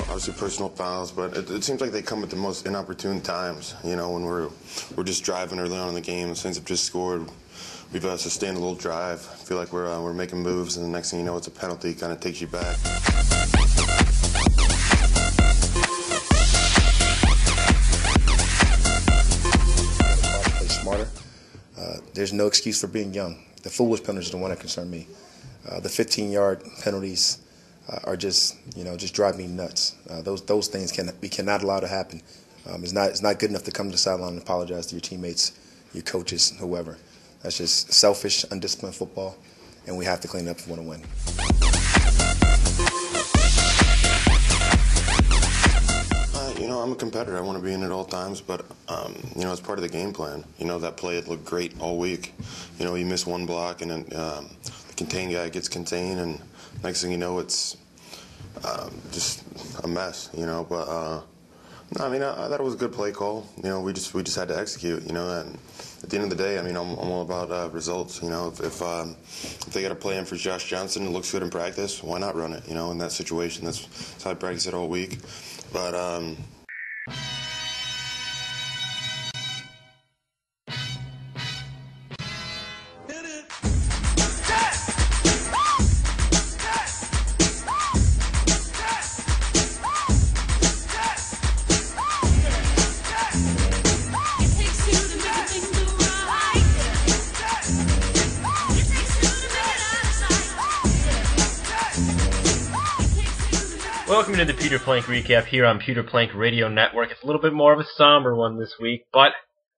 Obviously personal fouls, but it seems like they come at the most inopportune times. You know, when we're just driving early on in the game, the Saints have just scored. We've sustained a little drive. I feel like we're making moves, and the next thing you know, it's a penalty. Kind of takes you back. Play smarter. There's no excuse for being young. The foolish penalties are the one that concern me. The 15-yard penalties are just drive me nuts. Those things we cannot allow to happen. It's not good enough to come to the sideline and apologize to your teammates, your coaches, whoever. That's just selfish, undisciplined football, and we have to clean it up if we want to win. I'm a competitor. I want to be in it at all times, but it's part of the game plan. That play had looked great all week. You miss one block, and then the contained guy gets contained, and next thing you know, it's just a mess. But I thought it was a good play call. We just had to execute. And at the end of the day, I'm all about results. If they got a play in for Josh Johnson, it looks good in practice, why not run it? In that situation, that's how I practice it all week. But welcome to the Pewter Plank Recap here on Pewter Plank Radio Network. It's a little bit more of a somber one this week, but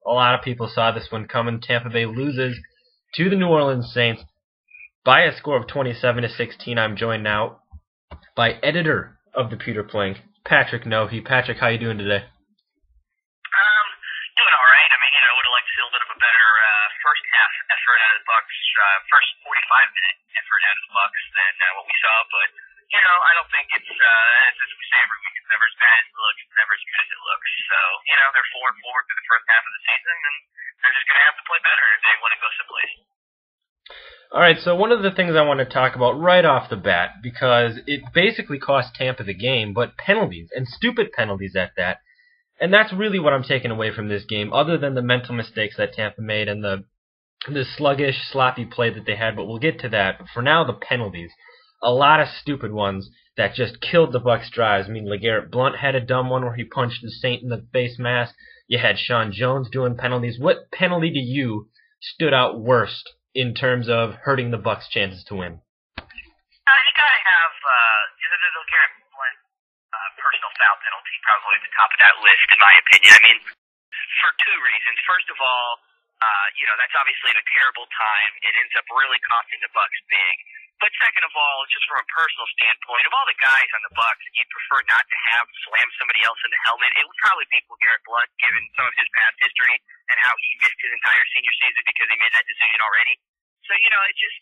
a lot of people saw this one coming. Tampa Bay loses to the New Orleans Saints by a score of 27-16. I'm joined now by editor of the Pewter Plank, Patrik Nohe. Patrick, how you doing today? Doing all right. I would have liked to see a little bit of a better first half effort out of the Bucs, first 45-minute effort out of the Bucs than what we saw, but I don't think it's, as we say every week, it's never as bad as it looks, it's never as good as it looks. So, they're 4-4 through the first half of the season, and they're just going to have to play better if they want to go someplace. All right, so one of the things I want to talk about right off the bat, because it basically cost Tampa the game, but penalties, and stupid penalties at that. And that's really what I'm taking away from this game, other than the mental mistakes that Tampa made and the sluggish, sloppy play that they had, but we'll get to that. But for now, the penalties. A lot of stupid ones that just killed the Bucs' drives. LeGarrette Blount had a dumb one where he punched the Saint in the face mask. You had Sean Jones doing penalties. What penalty to you stood out worst in terms of hurting the Bucs' chances to win? You gotta have the LeGarrette Blount personal foul penalty probably at the top of that list, in my opinion. For two reasons. First of all, that's obviously at a terrible time. It ends up really costing the Bucs big. But second of all, just from a personal standpoint, of all the guys on the Bucs that you'd prefer not to have slam somebody else in the helmet, it would probably be LeGarrette Blount, given some of his past history and how he missed his entire senior season because he made that decision already. So, it just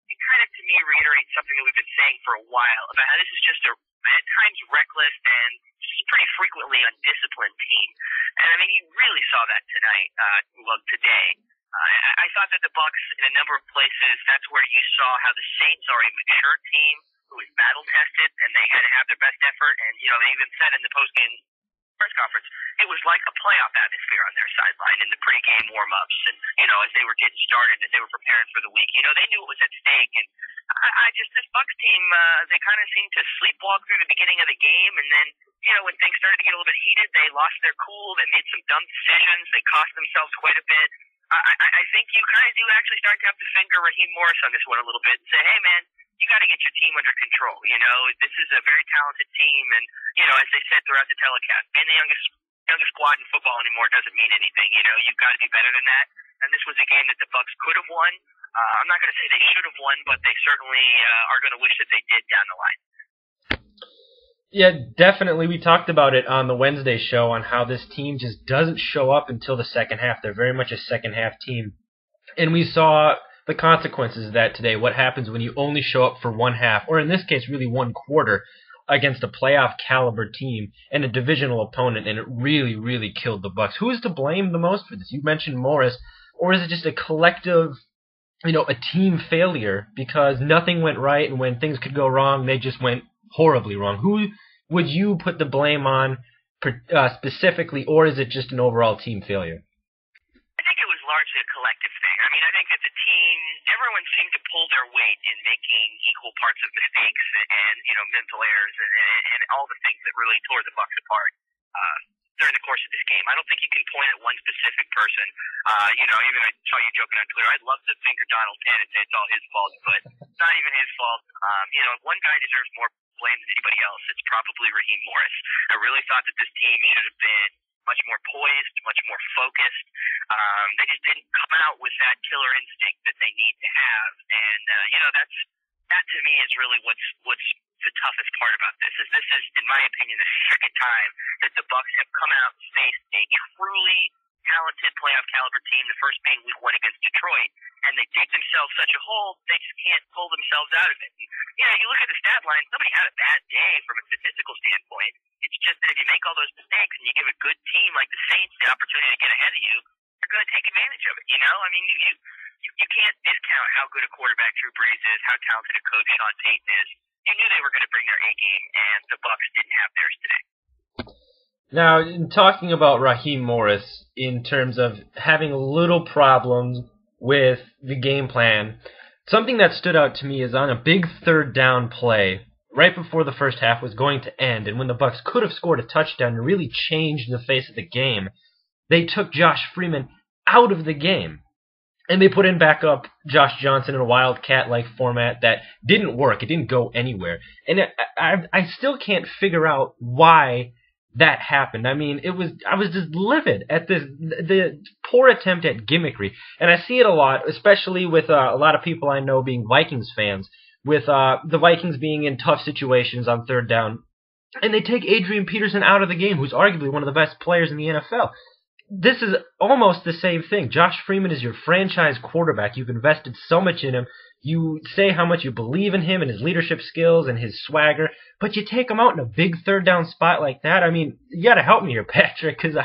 it kind of, to me, reiterates something that we've been saying for a while about how this is just at times reckless and just pretty frequently undisciplined team. And, you really saw that tonight, today. I thought that the Bucs, in a number of places, that's where you saw how the Saints are a mature team who is battle-tested, and they had to have their best effort. And, they even said in the post-game press conference, it was like a playoff atmosphere on their sideline in the pregame warm-ups. And, as they were getting started, as they were preparing for the week, they knew it was at stake. And this Bucs team, they kind of seemed to sleepwalk through the beginning of the game. And then, when things started to get a little bit heated, they lost their cool. They made some dumb decisions. They cost themselves quite a bit. I think you kind of do actually start to have to finger Raheem Morris on this one a little bit and say, hey, man, you got to get your team under control. This is a very talented team. And, as they said throughout the telecast, being the youngest squad in football anymore doesn't mean anything. You've got to be better than that. And this was a game that the Bucs could have won. I'm not going to say they should have won, but they certainly are going to wish that they did down the line. Yeah, definitely. We talked about it on the Wednesday show on how this team just doesn't show up until the second half. They're very much a second-half team. And we saw the consequences of that today, what happens when you only show up for one half, or in this case, really one quarter. against a playoff caliber team and a divisional opponent, and it really, really killed the Bucs. Who is to blame the most for this? You mentioned Morris, or is it just a collective, a team failure because nothing went right, and when things could go wrong, they just went horribly wrong? Who would you put the blame on specifically, or is it just an overall team failure? I think it was largely a collective thing. I mean, I think that the team, everyone seemed to pull their weight in making equal parts of mistakes and mental errors and all the things that really tore the Bucs apart during the course of this game. I don't think you can point at one specific person. Even I saw you joking on Twitter. I'd love to finger Donald Penn and say it's all his fault, but it's not even his fault. One guy deserves more blame than anybody else. It's probably Raheem Morris. I really thought that this team should have been much more poised, much more focused. They just didn't come out with that killer instinct that they need to have, and that to me is really what's the toughest part about this. This is, in my opinion, the second time that the Bucs have come out and faced a truly talented playoff caliber team. The first being Week 1 against Detroit, and they dig themselves such a hole they just can't pull themselves out of it. And, you look at the stat line. Nobody had a bad day from a statistical standpoint. It's just that if you make all those mistakes and you give a good team like the Saints the opportunity to get ahead of you, they're going to take advantage of it. I mean, you can't discount how good a quarterback Drew Brees is, how talented a coach Sean Payton is. You knew they were going to bring their A game, and the Bucs didn't have theirs today. Now, in talking about Raheem Morris, in terms of having a little problems with the game plan, something that stood out to me is on a big third down play, right before the first half was going to end, and when the Bucs could have scored a touchdown and really changed the face of the game, they took Josh Freeman out of the game. And they put in back up Josh Johnson in a Wildcat-like format that didn't work. It didn't go anywhere. And I still can't figure out why that happened. I mean, I was just livid at the poor attempt at gimmickry. And I see it a lot, especially with a lot of people I know being Vikings fans, with the Vikings being in tough situations on third down. And they take Adrian Peterson out of the game, who's arguably one of the best players in the NFL. This is almost the same thing. Josh Freeman is your franchise quarterback. You've invested so much in him. You say how much you believe in him and his leadership skills and his swagger, but you take him out in a big third down spot like that. I mean, you got to help me here, Patrick, because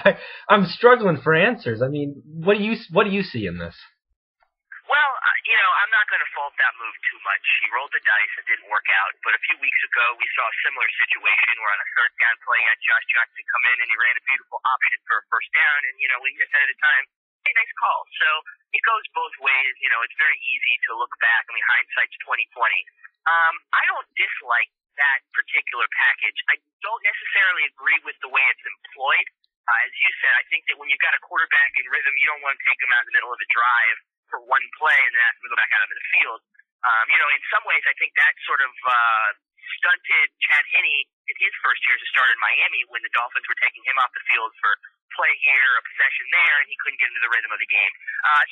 I'm struggling for answers. I mean, what do you see in this? Well, I'm not going to fault that move too much. He rolled the dice. It didn't work out. But a few weeks ago, we saw a similar situation where on a third down play, he had Josh Johnson come in and he ran a beautiful option for a first down. And, we said at the time, hey, nice call. So it goes both ways. It's very easy to look back. I mean, hindsight's 20/20. I don't dislike that particular package. I don't necessarily agree with the way it's employed. As you said, I think that when you've got a quarterback in rhythm, you don't want to take him out in the middle of a drive for one play and then ask him to go back out into the field. In some ways, I think that sort of stunted Chad Henne in his first year as a starter in Miami when the Dolphins were taking him off the field for play here, a possession there, and he couldn't get into the rhythm of the game.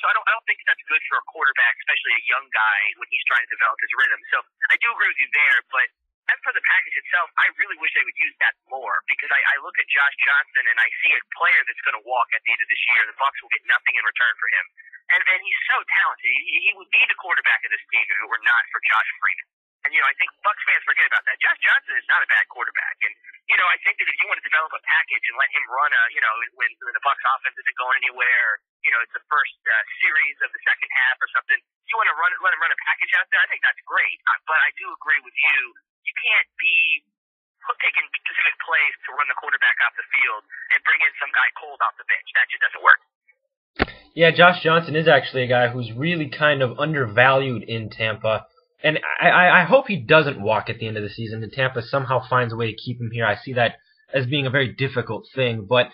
So I don't think that's good for a quarterback, especially a young guy when he's trying to develop his rhythm. So I do agree with you there, but as for the package itself, I really wish they would use that more because I look at Josh Johnson and I see a player that's going to walk at the end of this year. The Bucs will get nothing in return for him. And he's so talented. He would be the quarterback of this team if it were not for Josh Freeman. And, I think Bucs fans forget about that. Josh Johnson is not a bad quarterback. And, I think that if you want to develop a package and let him run when the Bucs offense isn't going anywhere, it's the first series of the second half or something, you want to let him run a package out there, I think that's great. But I do agree with you. You can't be taking specific plays to run the quarterback off the field and bring in some guy cold off the bench. That just doesn't work. Yeah, Josh Johnson is actually a guy who's really kind of undervalued in Tampa. And I hope he doesn't walk at the end of the season and Tampa somehow finds a way to keep him here. I see that as being a very difficult thing. But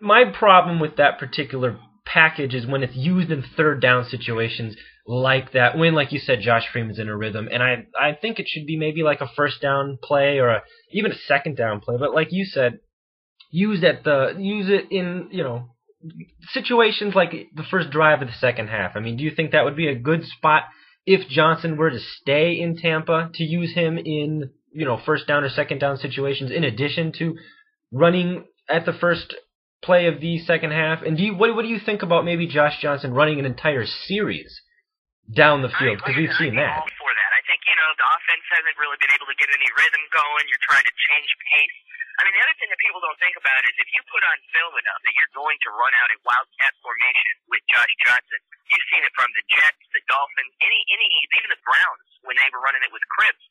my problem with that particular package is when it's used in third down situations like that, when, like you said, Josh Freeman's in a rhythm. And I think it should be maybe like a first down play or even a second down play. But like you said, use it in, situations like the first drive of the second half. I mean, do you think that would be a good spot if Johnson were to stay in Tampa to use him in, first down or second down situations in addition to running at the first play of the second half? And what do you think about maybe Josh Johnson running an entire series down the field? Because we've seen that. I'm all for that. I think, the offense hasn't really been able to get any rhythm going. You're trying to change pace. I mean, the other thing that people don't think about is if you put on film enough that you're going to run out a wildcat formation with Josh Johnson. You've seen it from the Jets, the Dolphins, even the Browns when they were running it with Cribs.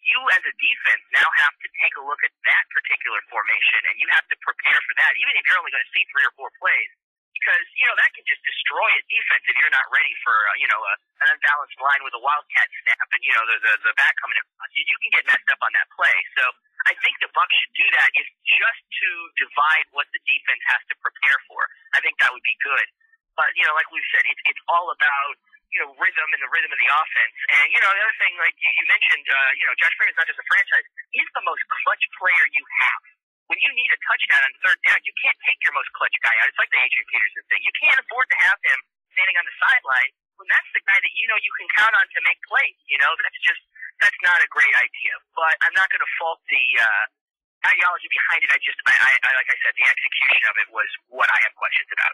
You as a defense now have to take a look at that particular formation, and you have to prepare for that, even if you're only going to see 3 or 4 plays. Because, that can just destroy a defense if you're not ready for, an unbalanced line with a wildcat snap and, the back coming in. You can get messed up on that play. So I think the Bucs should do that is just to divide what the defense has to prepare for. I think that would be good. But, like we've said, it's all about, rhythm and the rhythm of the offense. And, the other thing, like you mentioned, Josh Freeman's not just a franchise. He's the most clutch player you have. When you need a touchdown on 3rd down, you can't take your most clutch guy out. It's like the Adrian Peterson thing. You can't afford to have him standing on the sideline when that's the guy that you can count on to make plays. That's not a great idea. But I'm not going to fault the ideology behind it. Like I said, the execution of it was what I have questions about.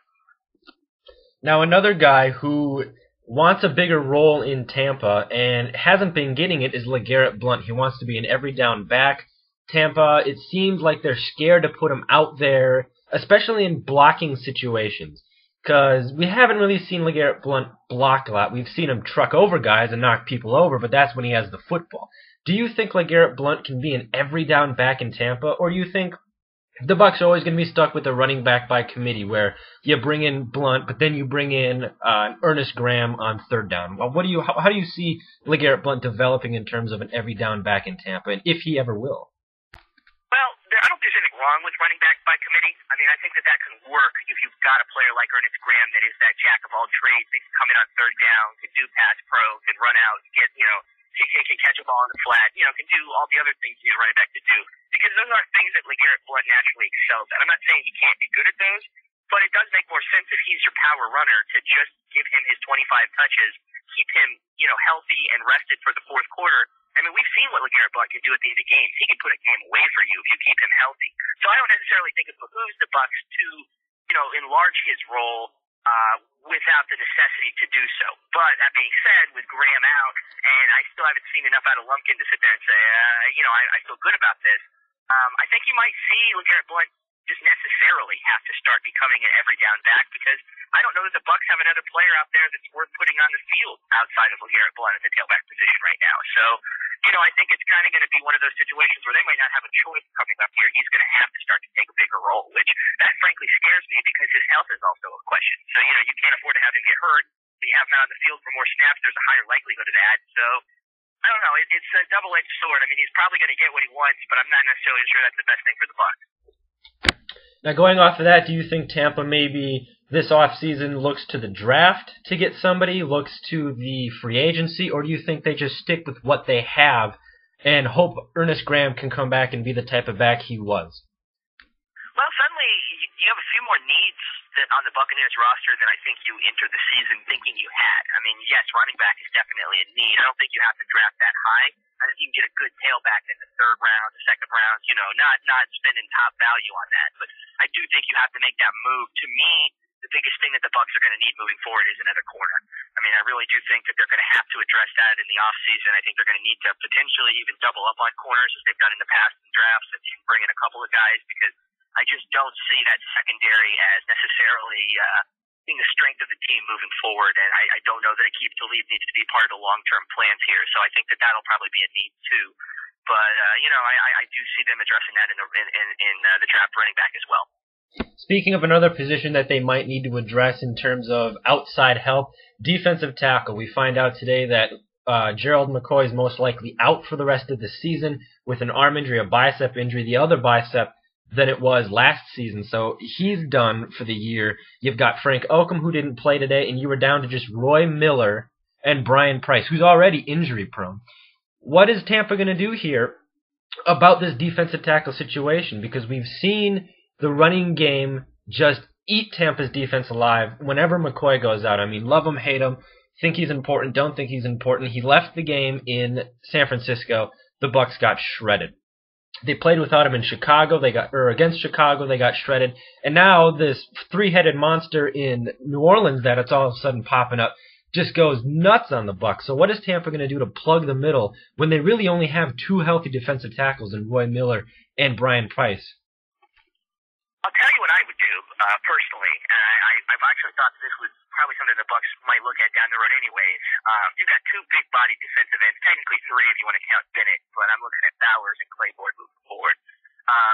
Now, another guy who wants a bigger role in Tampa and hasn't been getting it is LeGarrette Blount. He wants to be an every down back. Tampa, it seems like they're scared to put him out there, especially in blocking situations, because we haven't really seen LeGarrette Blount block a lot. We've seen him truck over guys and knock people over, but that's when he has the football. Do you think LeGarrette Blount can be an every down back in Tampa, or do you think the Bucs are always going to be stuck with the running back by committee, where you bring in Blount, but then you bring in Ernest Graham on 3rd down? Well, how do you see LeGarrette Blount developing in terms of an every down back in Tampa, and if he ever will? Well, I don't think there's anything wrong with running back by committee. I mean, I think that can work if you've got a player like Ernest Graham that is that jack of all trades. They can come in on 3rd down, can do pass pro, can run out, can catch a ball in the flat, can do all the other things you need a running back to do. Because those aren't things that LeGarrette Blount naturally excels at. I'm not saying he can't be good at those, but it does make more sense if he's your power runner to just give him his 25 touches, keep him, healthy and rested for the 4th quarter. I mean, we've seen what LeGarrette Blount can do at the end of games. He can put a game away for you if you keep him healthy. So I don't necessarily think it behooves the Bucs to, enlarge his role without the necessity to do so. But that being said, with Graham out, and I still haven't seen enough out of Lumpkin to sit there and say, I feel good about this. I think you might see LeGarrette Blount just necessarily have to start becoming an every down back, because I don't know that the Bucs have another player out there that's worth putting on the field outside of LeGarrette Blount at the tailback position right now. So, I think it's kind of going to be one of those situations where they might not have a choice coming up here. He's going to have to start to take a bigger role, which that frankly scares me because his health is also a question. So, you can't afford to have him get hurt. If you have him out on the field for more snaps, there's a higher likelihood of that. So, I don't know. It's a double-edged sword. I mean, he's probably going to get what he wants, but I'm not necessarily sure that's the best thing for the Bucs. Now, going off of that, do you think Tampa maybe this offseason looks to the draft to get somebody, looks to the free agency, or do you think they just stick with what they have and hope Ernest Graham can come back and be the type of back he was? Well, suddenly you have a few more needs on the Buccaneers roster than I think you entered the season thinking you had. I mean, yes, running back is definitely a need. I don't think you have to draft that high. I think you can get a good tailback in the 3rd round, the 2nd round, not spending top value on that. But I do think you have to make that move. To me, the biggest thing that the Bucs are going to need moving forward is another corner. I mean, I really do think that they're going to have to address that in the offseason. I think they're going to need to potentially even double up on corners as they've done in the past in drafts and bring in a couple of guys, because I just don't see that secondary as necessarily being the strength of the team moving forward, and I don't know that Aqib Talib needs to be part of the long-term plans here. So I think that that'll probably be a need too. But I do see them addressing that in the draft running back as well. Speaking of another position that they might need to address in terms of outside help, defensive tackle. We find out today that Gerald McCoy is most likely out for the rest of the season with an arm injury, a bicep injury, the other bicep than it was last season. So he's done for the year. You've got Frank Oakham, who didn't play today, and you were down to just Roy Miller and Brian Price, who's already injury prone. What is Tampa going to do here about this defensive tackle situation? Because we've seen the running game just eat Tampa's defense alive whenever McCoy goes out. I mean, love him, hate him, think he's important, don't think he's important. He left the game in San Francisco. The Bucs got shredded. They played without him in Chicago. Against Chicago, they got shredded. And now this 3-headed monster in New Orleans that it's all of a sudden popping up. just goes nuts on the Bucs. So what is Tampa going to do to plug the middle when they really only have two healthy defensive tackles in Roy Miller and Brian Price? I'll tell you what I would do personally. I've actually thought this was probably something the Bucs might look at down the road anyways. You've got two big-bodied defensive ends, technically three if you want to count Bennett, but I'm looking at Bowers and Claiborne moving forward.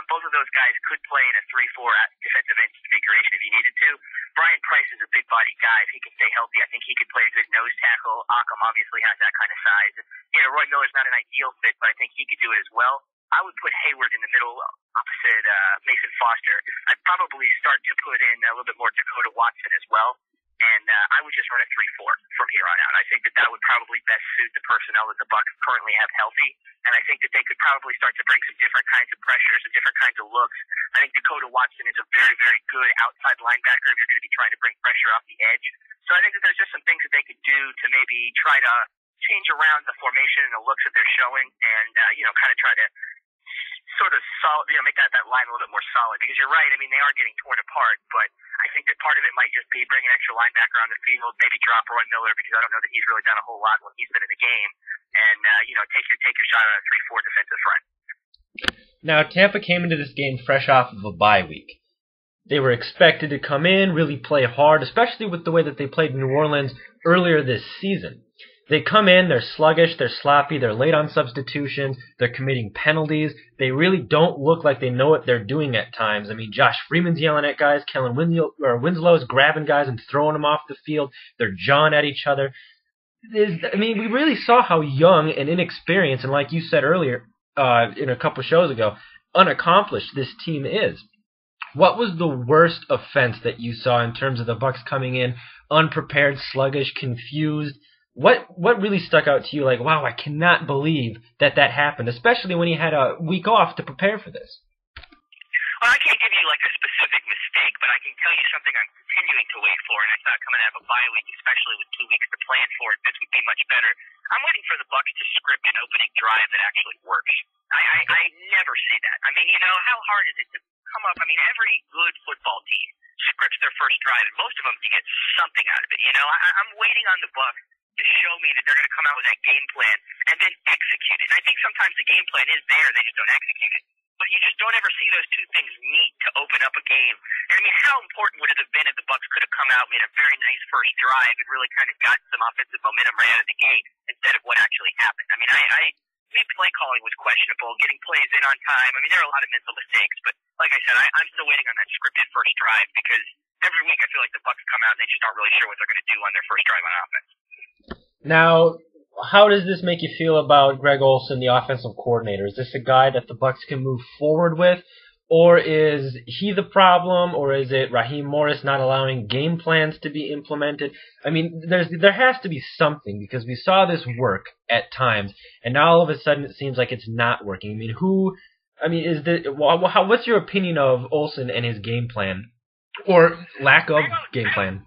Both of those guys could play in a 3-4 defensive end configuration if you needed to. Brian Price is a big-bodied guy. If he can stay healthy, I think he could play a good nose tackle. Occam obviously has that kind of size. Roy Miller's not an ideal fit, but I think he could do it as well. I would put Hayward in the middle opposite Mason Foster. I'd probably start to put in a little bit more Dakota Watson as well. And I would just run a 3-4 from here on out. I think that would probably best suit the personnel that the Bucs currently have healthy. And I think that they could probably start to bring some different kinds of pressures and different kinds of looks. I think Dakota Watson is a very, very good outside linebacker if you're going to be trying to bring pressure off the edge. So I think that there's just some things that they could do to maybe try to change around the formation and the looks that they're showing and, kind of try to sort of solid, make that line a little bit more solid. Because you're right, I mean, they are getting torn apart, but I think that part of it might just be bring an extra linebacker on the field, maybe drop Roy Miller because I don't know that he's really done a whole lot when he's been in the game, and take your shot on a 3-4 defensive front. Now, Tampa came into this game fresh off of a bye week. They were expected to come in, really play hard, especially with the way that they played in New Orleans earlier this season. They come in, they're sluggish, they're sloppy, they're late on substitutions, they're committing penalties. They really don't look like they know what they're doing at times. I mean, Josh Freeman's yelling at guys, Kellen Winslow's grabbing guys and throwing them off the field. They're jawing at each other. We really saw how young and inexperienced, and like you said earlier, in a couple shows ago, unaccomplished this team is. What was the worst offense that you saw in terms of the Bucs coming in unprepared, sluggish, confused? What really stuck out to you? Like, wow, I cannot believe that happened, especially when he had a week off to prepare for this. Well, I can't give you like a specific mistake, but I can tell you something I'm continuing to wait for, and I thought coming out of a bye week, especially with 2 weeks to plan for it, this would be much better. I'm waiting for the Bucs to script an opening drive that actually works. I never see that. I mean, how hard is it to come up? I mean, every good football team scripts their first drive, and most of them can get something out of it. I'm waiting on the Bucs to show me that they're going to come out with that game plan and then execute it. And I think sometimes the game plan is there, they just don't execute it. But you just don't ever see those two things meet to open up a game. And I mean, how important would it have been if the Bucs could have come out, made a very nice first drive, and really kind of got some offensive momentum right out of the gate instead of what actually happened? I mean, play calling was questionable, getting plays in on time. I mean, there are a lot of mental mistakes, but like I said, I'm still waiting on that scripted first drive because every week I feel like the Bucs come out and they just aren't really sure what they're going to do on their first drive on offense. Now, how does this make you feel about Greg Olsen, the offensive coordinator? Is this a guy that the Bucs can move forward with, or is he the problem, or is it Raheem Morris not allowing game plans to be implemented? I mean, there has to be something because we saw this work at times, and now all of a sudden it seems like it's not working. What's your opinion of Olsen and his game plan, or lack of game plan?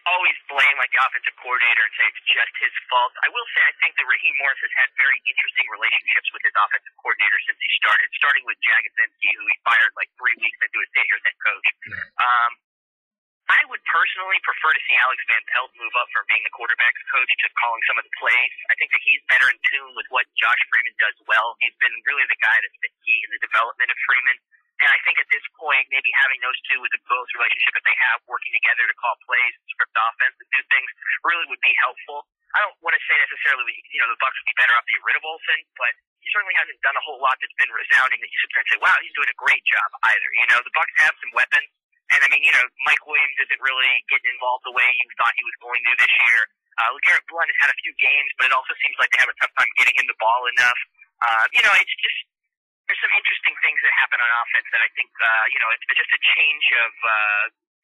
Always blame the offensive coordinator and say it's just his fault. I will say I think that Raheem Morris has had very interesting relationships with his offensive coordinator since he started, starting with Jagodzinski, who he fired 3 weeks into his tenure as head coach. I would personally prefer to see Alex Van Pelt move up from being the quarterback's coach to calling some of the plays. I think that he's better in tune with what Josh Freeman does well. He's been really the guy that's been key in the development of Freeman. And I think at this point, maybe having those two with the close relationship that they have, working together to call plays and script offense and do things, really would be helpful. I don't want to say necessarily, the Bucs would be better off getting rid of Olsen, but he certainly hasn't done a whole lot that's been resounding that you sit there and say, wow, he's doing a great job either. The Bucs have some weapons, and I mean, Mike Williams isn't really getting involved the way you thought he was going to this year. LeGarrette Blount has had a few games, but it also seems like they have a tough time getting him the ball enough. It's just. There's some interesting things that happen on offense that I think, it's just a change of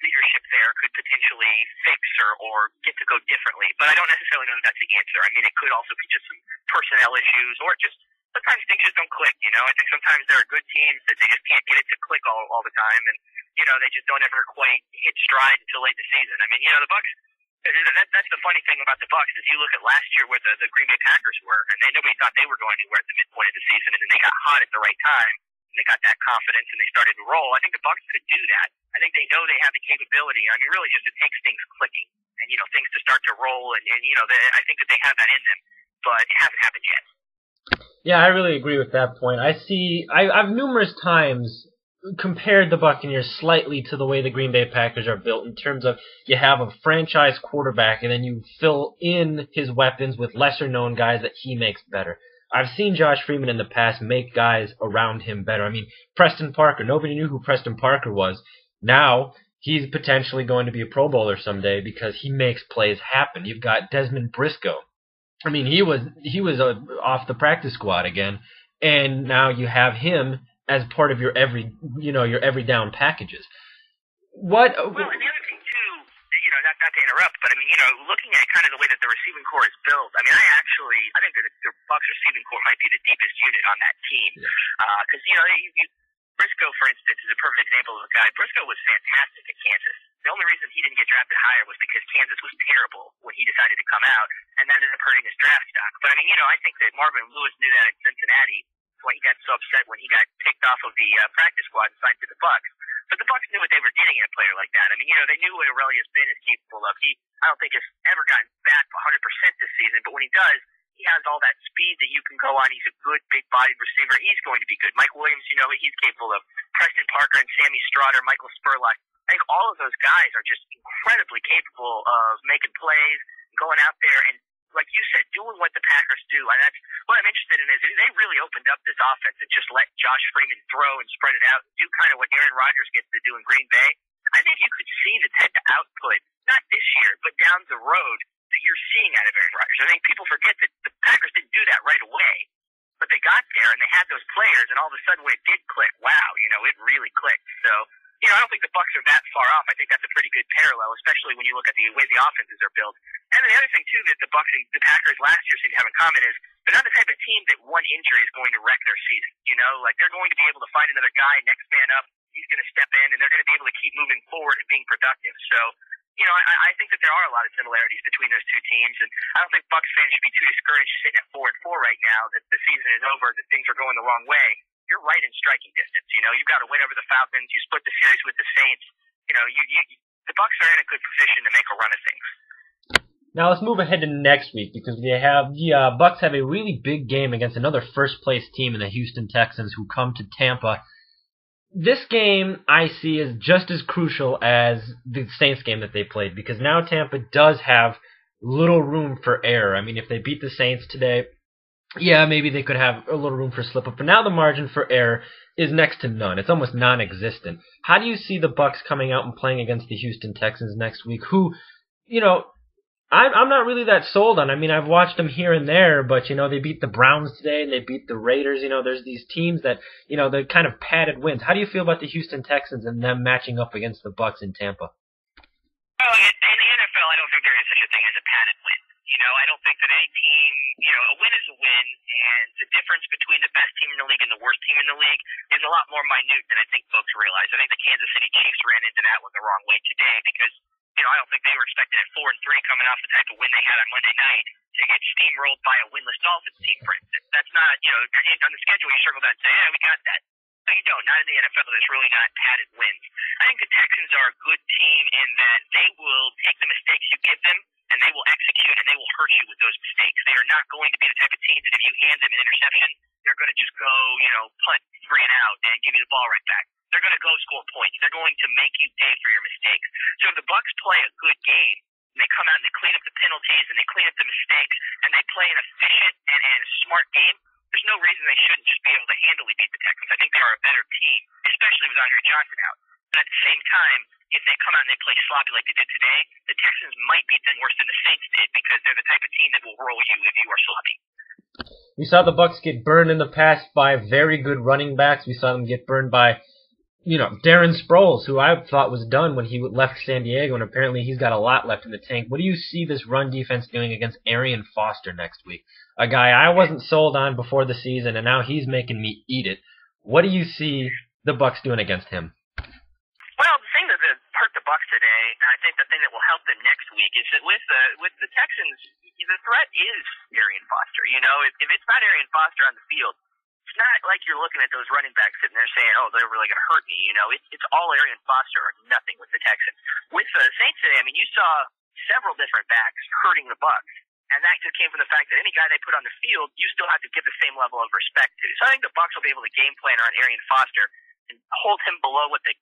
leadership there could potentially fix or get to go differently. But I don't necessarily know that that's the answer. I mean, it could also be just some personnel issues or just sometimes things just don't click. I think sometimes there are good teams that they just can't get it to click all the time. And, they just don't ever quite hit stride until late in the season. I mean, the Bucs. That's the funny thing about the Bucs is you look at last year where the Green Bay Packers were, and nobody thought they were going anywhere at the midpoint of the season, and then they got hot at the right time, and they got that confidence, and they started to roll. I think the Bucs could do that. I think they know they have the capability. I mean, really, just it takes things clicking, and things to start to roll, and I think that they have that in them, but it hasn't happened yet. Yeah, I really agree with that point. I've numerous times compared the Buccaneers slightly to the way the Green Bay Packers are built in terms of you have a franchise quarterback and then you fill in his weapons with lesser known guys that he makes better. I've seen Josh Freeman in the past make guys around him better. I mean, Preston Parker, nobody knew who Preston Parker was. Now he's potentially going to be a Pro Bowler someday because he makes plays happen. You've got Desmond Briscoe. I mean, he was off the practice squad again, and now you have him as part of your every down packages. Well, and the other thing too, not to interrupt, but I mean, looking at kind of the way that the receiving core is built, I mean, I think that the Bucs receiving core might be the deepest unit on that team, because Briscoe, for instance, is a perfect example of a guy. Briscoe was fantastic at Kansas. The only reason he didn't get drafted higher was because Kansas was terrible when he decided to come out, and that ended up hurting his draft stock. But I mean, I think that Marvin Lewis knew that in Cincinnati. Why he got so upset when he got picked off of the practice squad and signed to the Bucs. But the Bucs knew what they were getting in a player like that. I mean, they knew what Aurelius Ben is capable of. I don't think has ever gotten back 100% this season, but when he does, he has all that speed that you can go on. He's a good, big-bodied receiver. He's going to be good. Mike Williams, what he's capable of. Preston Parker and Sammy Strotter, Michael Spurlock. I think all of those guys are just incredibly capable of making plays, going out there, and like you said, doing what the Packers do. And that's what I'm interested in is they really opened up this offense and just let Josh Freeman throw and spread it out and do kind of what Aaron Rodgers gets to do in Green Bay. I think you could see the type of output, not this year, but down the road, that you're seeing out of Aaron Rodgers. I think people forget that the Packers didn't do that right away, but they got there and they had those players, and all of a sudden when it did click, wow, it really clicked. So, I don't think the Bucs are that far off. I think that's a pretty good parallel, especially when you look at the way the offenses are built. And then the other thing, too, that the Bucs and the Packers last year seem to have in common is they're not the type of team that one injury is going to wreck their season. Like they're going to be able to find another guy, next man up, he's going to step in, and they're going to be able to keep moving forward and being productive. So, I think that there are a lot of similarities between those two teams, and I don't think Bucs fans should be too discouraged sitting at 4-4 right now that the season is over, that things are going the wrong way. You're right in striking distance. You've got to win over the Falcons. You split the series with the Saints. The Bucs are in a good position to make a run of things. Now let's move ahead to next week because the Bucs have a really big game against another first-place team in the Houston Texans who come to Tampa. This game I see is just as crucial as the Saints game that they played because now Tampa does have little room for error. I mean, if they beat the Saints today, yeah, maybe they could have a little room for slip-up, but now the margin for error is next to none. It's almost non-existent. How do you see the Bucs coming out and playing against the Houston Texans next week, who, I'm not really that sold on. I mean, I've watched them here and there, but, they beat the Browns today and they beat the Raiders. There's these teams that, they're kind of padded wins. How do you feel about the Houston Texans and them matching up against the Bucs in Tampa? Well, in the NFL, I don't think there is such a thing as a padded win. I don't think that any team, a win is a win, and the difference between the best team in the league and the worst team in the league is a lot more minute than I think folks realize. I think the Kansas City Chiefs ran into that one the wrong way today because, I don't think they were expecting at 4-3 coming off the type of win they had on Monday night to get steamrolled by a winless Dolphins team, for instance. That's not, on the schedule you circle that and say, yeah, we got that. No, you don't. Not in the NFL. There's really not padded wins. I think the Texans are a good team in that they will take the mistakes you give them, and they will execute, and they will hurt you with those mistakes. They are not going to be the type of team that if you hand them an interception, they're going to just go, punt 3 and out and give you the ball right back. They're going to go score points. They're going to make you pay for your mistakes. So if the Bucs play a good game, and they come out and they clean up the penalties, and they clean up the mistakes, and they play an efficient and smart game, there's no reason they shouldn't just be able to handily beat the Texans. I think they are a better team, especially with Andre Johnson out. But at the same time, if they come out and they play sloppy like they did today, the Texans might beat them worse than the Saints did because they're the type of team that will roll you if you are sloppy. We saw the Bucs get burned in the past by very good running backs. We saw them get burned by, Darren Sproles, who I thought was done when he left San Diego, and apparently he's got a lot left in the tank. What do you see this run defense doing against Arian Foster next week? A guy I wasn't sold on before the season, and now he's making me eat it. What do you see the Bucs doing against him? Well, the thing that hurt the Bucs today, and I think the thing that will help them next week, is that with the Texans, the threat is Arian Foster. If it's not Arian Foster on the field, it's not like you're looking at those running backs sitting there saying, oh, they're really going to hurt me. It's all Arian Foster or nothing with the Texans. With the Saints today, I mean, you saw several different backs hurting the Bucs. And that just came from the fact that any guy they put on the field, you still have to give the same level of respect to. So I think the Bucs will be able to game plan around Arian Foster and hold him below what the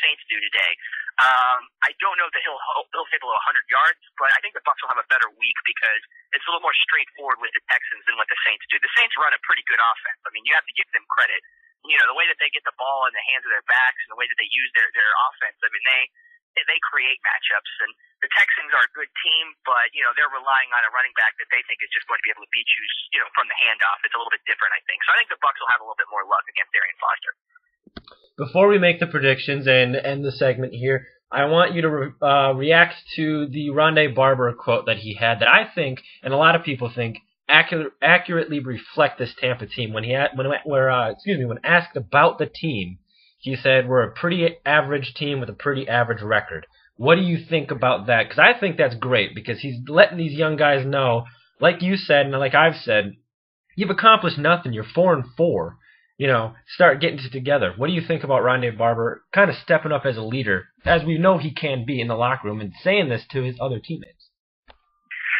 Saints do today. I don't know that he'll stay below 100 yards, but I think the Bucs will have a better week because it's a little more straightforward with the Texans than what the Saints do. The Saints run a pretty good offense. I mean, you have to give them credit. You know, the way that they get the ball in the hands of their backs and the way that they use their offense. I mean, they create matchups, and the Texans are a good team, but, you know, they're relying on a running back that they think is just going to be able to beat you, you know, from the handoff. It's a little bit different, I think. So I think the Bucs will have a little bit more luck against Arian Foster. Before we make the predictions and end the segment here, I want you to react to the Rondé Barber quote that he had that I think, and a lot of people think, accurately reflect this Tampa team. When asked about the team, he said, we're a pretty average team with a pretty average record. What do you think about that? Because I think that's great because he's letting these young guys know, like you said and like I've said, you've accomplished nothing. You're 4-4. You know, start getting it together. What do you think about Rondé Barber kind of stepping up as a leader, as we know he can be in the locker room, and saying this to his other teammates?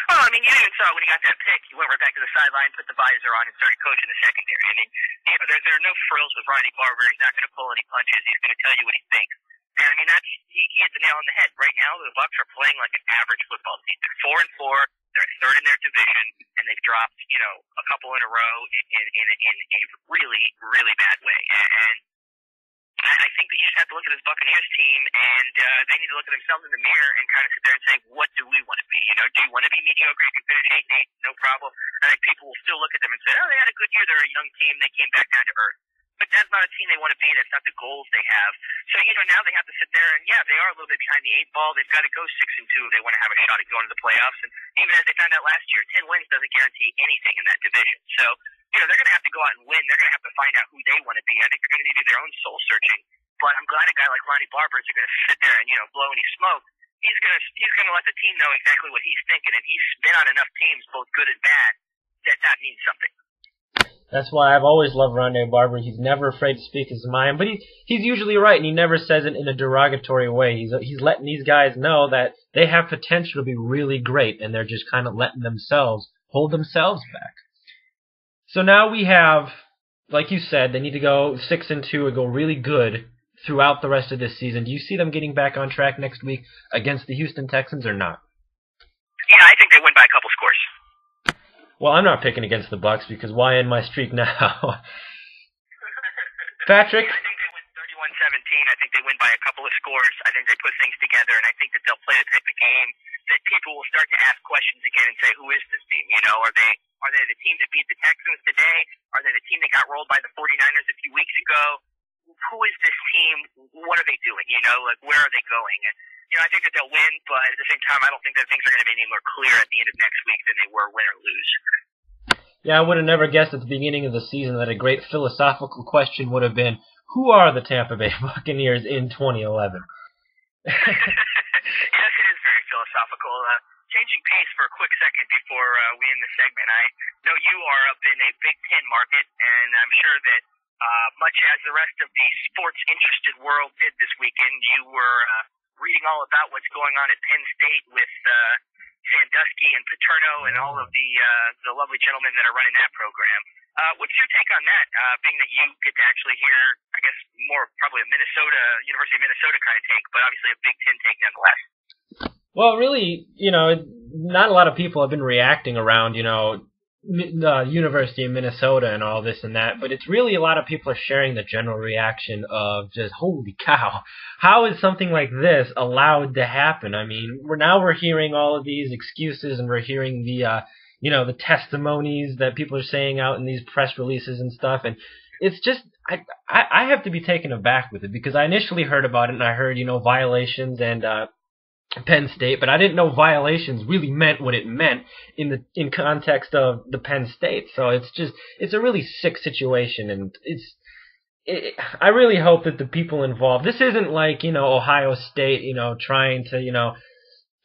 Well, I mean, you even saw when he got that pick, he went right back to the sideline, put the visor on, and started coaching the secondary. I mean, you know, there are no frills with Rondé Barber. He's not going to pull any punches. He's going to tell you what he thinks. And I mean, he hit the nail on the head. Right now, the Bucs are playing like an average football team. They're 4-4. They're third in their division, and they've dropped, you know, a couple in a row in a really, really bad way. And I think that you just have to look at this Buccaneers team, and they need to look at themselves in the mirror and kind of sit there and say, what do we want to be? You know, do you want to be mediocre? You can finish 8-8, no problem. I think people will still look at them and say, oh, they had a good year. They're a young team. They came back down to earth. But that's not a team they want to be. That's not the goals they have. So, you know, now they have to sit there and, yeah, they are a little bit behind the 8 ball. They've got to go 6-2 if they want to have a shot at going to the playoffs. And even as they found out last year, 10 wins doesn't guarantee anything in that division. So, you know, they're going to have to go out and win. They're going to have to find out who they want to be. I think they're going to need to do their own soul searching. But I'm glad a guy like Rondé Barber is going to sit there and, you know, blow any smoke. He's going to let the team know exactly what he's thinking. And he's been on enough teams, both good and bad, that means something. That's why I've always loved Rondé Barber. He's never afraid to speak his mind, but he's usually right, and he never says it in a derogatory way. He's letting these guys know that they have potential to be really great, and they're just kind of letting themselves hold themselves back. So now we have, like you said, they need to go 6-2 and go really good throughout the rest of this season. Do you see them getting back on track next week against the Houston Texans or not? Yeah, I think they win by a couple scores. Well, I'm not picking against the Bucs because why end my streak now? Patrick? I think they win 31-17. I think they win by a couple of scores. I think they put things together, and I think that they'll play the type of game that people will start to ask questions again and say, who is this team? You know, are they the team that beat the Texans today? Are they the team that got rolled by the 49ers a few weeks ago? Who is this team? What are they doing? You know, like, where are they going? And, you know, I think that they'll win, but at the same time, I don't think that things are going to be any more clear at the end of next week than they were win or lose. Yeah, I would have never guessed at the beginning of the season that a great philosophical question would have been, who are the Tampa Bay Buccaneers in 2011? Yes, it is very philosophical. Changing pace for a quick second before we end the segment. I know you are up in a Big Ten market, and I'm sure that much as the rest of the sports-interested world did this weekend, you were reading all about what's going on at Penn State with Sandusky and Paterno and all of the lovely gentlemen that are running that program. What's your take on that, being that you get to actually hear, I guess, more probably a University of Minnesota kind of take, but obviously a Big Ten take nonetheless? Well, really, you know, not a lot of people have been reacting around, you know, the University of Minnesota and all this and that, but it's really a lot of people are sharing the general reaction of just, holy cow, how is something like this allowed to happen? I mean, we're hearing all of these excuses, and we're hearing the you know, the testimonies that people are saying out in these press releases and stuff, and it's just, I have to be taken aback with it, because I initially heard about it, and I heard, you know, violations and Penn State, but I didn't know violations really meant what it meant in context of the Penn State. So it's a really sick situation, and I really hope that the people involved, this isn't like, you know, Ohio State, you know, trying to, you know,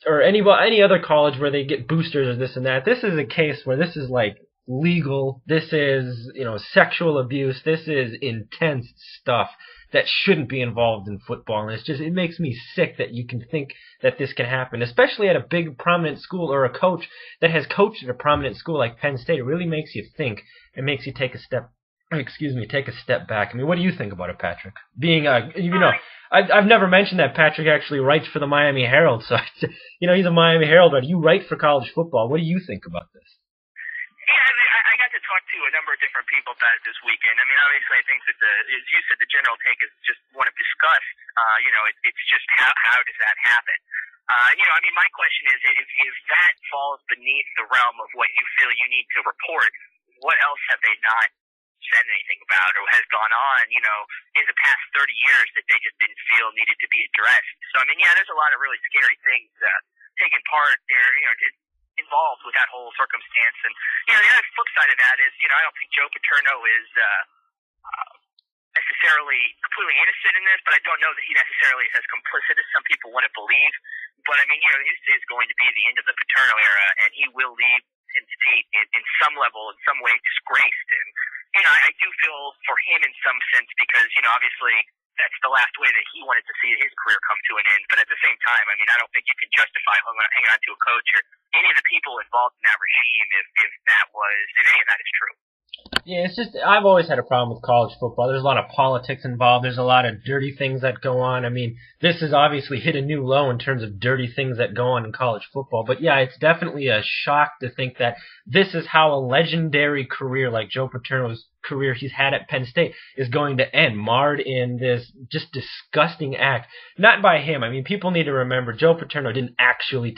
or any other college where they get boosters or this and that. This is a case where this is like legal. This is, you know, sexual abuse. This is intense stuff that shouldn't be involved in football. And it makes me sick that you can think that this can happen, especially at a big prominent school or a coach that has coached at a prominent school like Penn State. It really makes you think. It makes you take a step back. I mean, what do you think about it, Patrik? Being I've never mentioned that Patrik actually writes for the Miami Herald, so he's a Miami Herald writer. You write for college football. What do you think about this? Yeah, I got to talk to a number of different people about it this weekend. I mean, obviously, I think that as you said, the general take is just one of disgust. It's just how does that happen? I mean, my question is, if that falls beneath the realm of what you feel you need to report, what else have they not said anything about or has gone on, in the past 30 years that they just didn't feel needed to be addressed? So, I mean, yeah, there's a lot of really scary things taking part there, involved with that whole circumstance. And, the other flip side of that is, I don't think Joe Paterno is necessarily completely innocent in this, but I don't know that he necessarily is as complicit as some people want to believe. But, I mean, this is going to be the end of the Paterno era, and he will leave Penn State in some level, in some way, disgraced. And, I do feel for him in some sense because, obviously that's the last way that he wanted to see his career come to an end. But at the same time, I mean, I don't think you can justify hanging on to a coach or any of the people involved in that regime if any of that is true. Yeah, it's just, I've always had a problem with college football. There's a lot of politics involved. There's a lot of dirty things that go on. I mean, this has obviously hit a new low in terms of dirty things that go on in college football. But yeah, it's definitely a shock to think that this is how a legendary career like Joe Paterno's career he's had at Penn State is going to end, marred in this just disgusting act. Not by him. I mean, people need to remember Joe Paterno didn't actually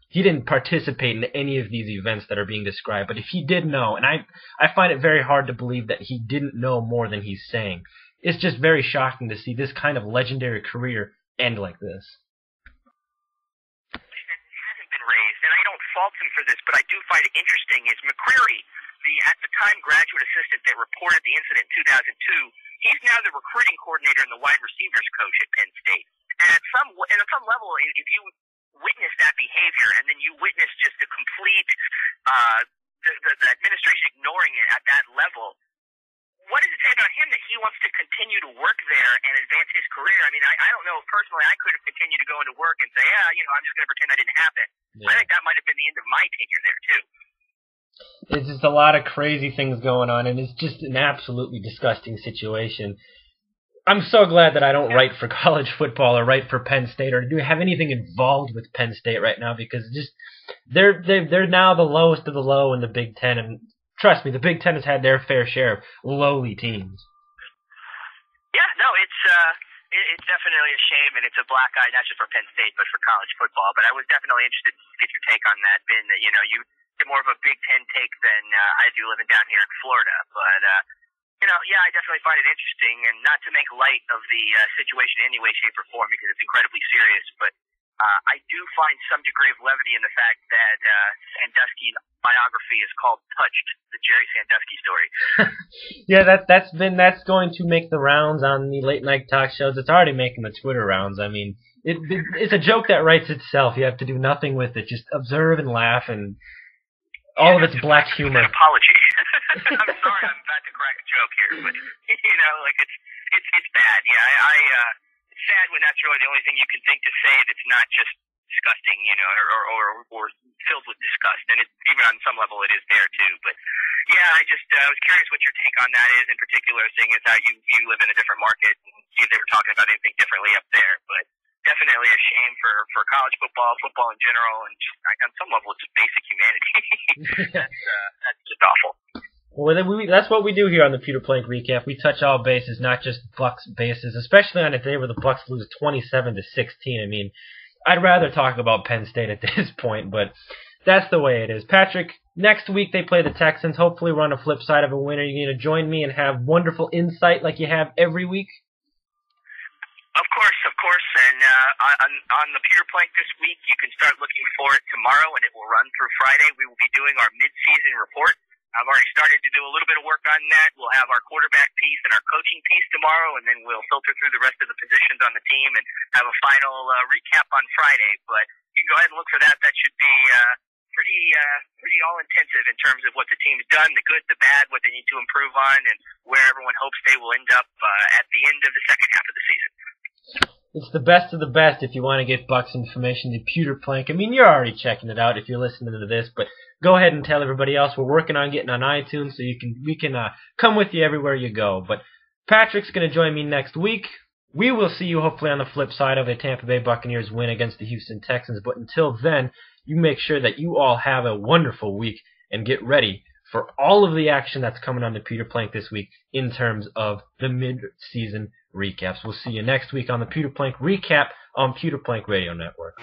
he didn't participate in any of these events that are being described, but if he did know, and I find it very hard to believe that he didn't know more than he's saying. It's just very shocking to see this kind of legendary career end like this. It hasn't been raised, and I don't fault him for this, but I do find it interesting is McCreary, the at the time graduate assistant that reported the incident in 2002, he's now the recruiting coordinator and the wide receivers coach at Penn State. And at some level, if you witness that behavior, and then you witness just a complete the administration ignoring it at that level, what does it say about him that he wants to continue to work there and advance his career? I mean, I don't know if personally I could have continued to go into work and say, I'm just going to pretend that didn't happen. Yeah. I think that might have been the end of my tenure there, too. It's just a lot of crazy things going on, and it's just an absolutely disgusting situation. I'm so glad that I don't write for college football or write for Penn State or do have anything involved with Penn State right now because they're now the lowest of the low in the Big Ten, and trust me, the Big Ten has had their fair share of lowly teams. Yeah, no, it's definitely a shame, and it's a black eye not just for Penn State but for college football. But I was definitely interested to get your take on that, Ben. That you get more of a Big Ten take than I do living down here in Florida, but. Yeah, I definitely find it interesting, and not to make light of the situation in any way, shape, or form, because it's incredibly serious, but I do find some degree of levity in the fact that Sandusky's biography is called Touched, the Jerry Sandusky story. Yeah, that's going to make the rounds on the late night talk shows. It's already making the Twitter rounds. I mean, it's a joke that writes itself. You have to do nothing with it. Just observe and laugh, and all of its black humor. An apology. I'm sorry, I'm about to crack a joke here, but it's bad. Yeah, it's sad when that's really the only thing you can think to say that's not just disgusting, or filled with disgust. And even on some level, it is there too. But yeah, I was curious what your take on that is in particular, seeing as how you live in a different market and see if they were talking about anything differently up there. But definitely a shame for college football in general, and just on some level, it's just basic humanity. That's just awful. Well, that's what we do here on the Pewter Plank Recap. We touch all bases, not just Bucs bases, especially on a day where the Bucs lose 27-16. I mean, I'd rather talk about Penn State at this point, but that's the way it is. Patrik, next week they play the Texans. Hopefully we're on the flip side of a win. Are you going to join me and have wonderful insight like you have every week? Of course. And on the Pewter Plank this week, you can start looking for it tomorrow, and it will run through Friday. We will be doing our mid-season report. I've already started to do a little bit of work on that. We'll have our quarterback piece and our coaching piece tomorrow, and then we'll filter through the rest of the positions on the team and have a final recap on Friday. But you can go ahead and look for that. That should be pretty all-intensive in terms of what the team's done, the good, the bad, what they need to improve on, and where everyone hopes they will end up at the end of the second half of the season. It's the best of the best if you want to get Bucks information, the Pewter Plank. I mean, you're already checking it out if you're listening to this, but go ahead and tell everybody else. We're working on getting on iTunes so we can come with you everywhere you go. But Patrick's going to join me next week. We will see you hopefully on the flip side of a Tampa Bay Buccaneers win against the Houston Texans. But until then, you make sure that you all have a wonderful week and get ready for all of the action that's coming on the Pewter Plank this week in terms of the mid-season recaps. We'll see you next week on the Pewter Plank Recap on Pewter Plank Radio Network.